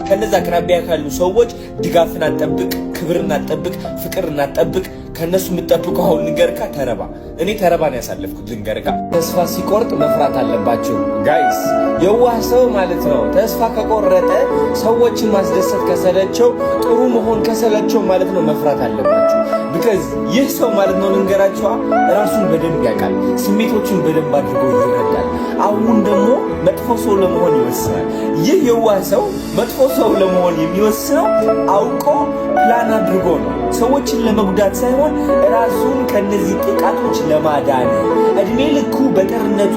ከነዛ አቅራቢያ ካሉ ሰዎች ድጋፍን አትጠብቅ፣ ክብርን አትጠብቅ፣ ፍቅርን አትጠብቅ። ከነሱ የምትጠብቀው አሁን ልንገርካ ተረባ። እኔ ተረባን ያሳለፍኩት ልንገርካ። ተስፋ ሲቆርጥ መፍራት አለባችሁ ጋይስ። የዋህ ሰው ማለት ነው ተስፋ ከቆረጠ ሰዎችን ማስደሰት ከሰለቸው፣ ጥሩ መሆን ከሰለቸው ማለት ነው መፍራት አለባችሁ። ቢካዝ ይህ ሰው ማለት ነው ልንገራችኋ ራሱን በደንብ ያውቃል፣ ስሜቶችን በደንብ አድርጎ ይረዳል። አሁን ደግሞ መጥፎ ሰው ለመሆን ይወስናል። ይህ የዋህ ሰው መጥፎ ሰው ለመሆን የሚወስነው አውቆ ፕላን አድርጎ ነው፣ ሰዎችን ለመጉዳት ሳይሆን ራሱን ከነዚህ ጥቃቶች ለማዳን። እድሜ ልኩ በጦርነቱ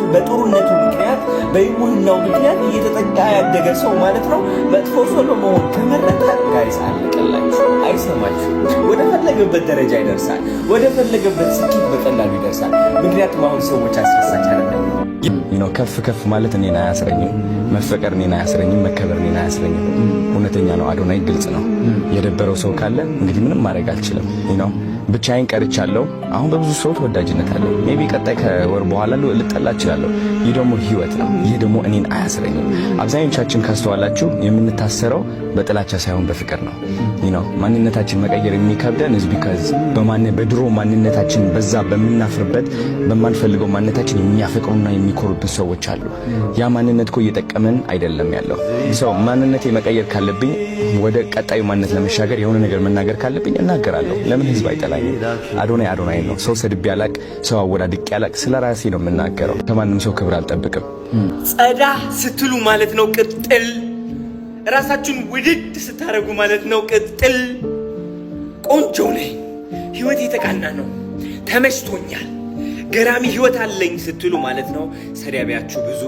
ምክንያት በይሙህናው ምክንያት እየተጠቃ ያደገ ሰው ማለት ነው መጥፎ ሰው ለመሆን ከመረጠ ጋይስ አለቀላችሁ፣ አይሰማችሁ። ወደ ፈለገበት ደረጃ ይደርሳል፣ ወደ ፈለገበት ስኬት በቀላሉ ይደርሳል። ምክንያቱም አሁን ሰዎች አስረሳች አይደለም። ከፍ ማለት እኔን አያስረኝም፣ መፈቀር እኔን አያስረኝም፣ መከበር እኔን አያስረኝም። እውነተኛ ነው አዶናይ፣ ግልጽ ነው። የደበረው ሰው ካለ እንግዲህ ምንም ማድረግ አልችልም። ብቻዬን ቀርቻለሁ። አሁን በብዙ ሰው ተወዳጅነት አለ። ሜቢ ቀጣይ ከወር በኋላ ልጠላ እችላለሁ። ይህ ደግሞ ህይወት ነው። ይህ ደግሞ እኔን አያስረኝም። አብዛኞቻችን ካስተዋላችሁ የምንታሰረው በጥላቻ ሳይሆን በፍቅር ነው። ማንነታችን መቀየር የሚከብደን is because በድሮ ማንነታችን በዛ በምናፍርበት በማንፈልገው ማንነታችን የሚያፈቅሩና የሚኮሩብን ሰዎች አሉ። ያ ማንነት እኮ እየጠቀመን አይደለም ያለው። ሰው ማንነቴ መቀየር ካለብኝ ወደ ቀጣዩ ማንነት ለመሻገር የሆነ ነገር መናገር ካለብኝ እናገራለሁ። ለምን ህዝብ አይጠላኝም? አዶናይ ነው። ሰው ሰድቤ ያላቅ፣ ሰው አወዳድቄ ያላቅ፣ ስለራሴ ነው የምናገረው። ከማንም ሰው ክብር አልጠብቅም። ጸዳ ስትሉ ማለት ነው ቅጥል፣ ራሳችሁን ውድድ ስታረጉ ማለት ነው ቅጥል። ቆንጆ ነኝ፣ ህይወት የተቃና ነው፣ ተመችቶኛል፣ ገራሚ ህይወት አለኝ ስትሉ ማለት ነው ሰዳቢያችሁ ብዙ።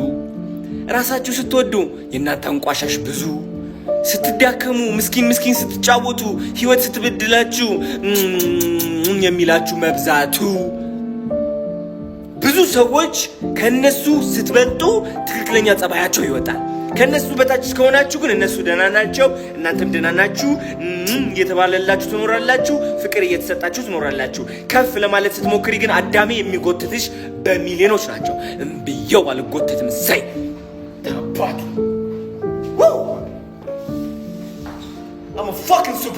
ራሳችሁ ስትወዱ የእናንተ አንቋሻሽ ብዙ። ስትዳከሙ ምስኪን ስትጫወቱ ህይወት ስትበድላችሁ የሚላችሁ መብዛቱ። ብዙ ሰዎች ከነሱ ስትበልጡ ትክክለኛ ጸባያቸው ይወጣል። ከነሱ በታች እስከሆናችሁ ግን እነሱ ደህና ናቸው፣ እናንተም ደህና ናችሁ። እየተባለላችሁ ትኖራላችሁ፣ ፍቅር እየተሰጣችሁ ትኖራላችሁ። ከፍ ለማለት ስትሞክሪ ግን አዳሜ የሚጎትትሽ በሚሊዮኖች ናቸው። እምብየው አልጎትትም። ሳይ ታባቱ I'm a fucking super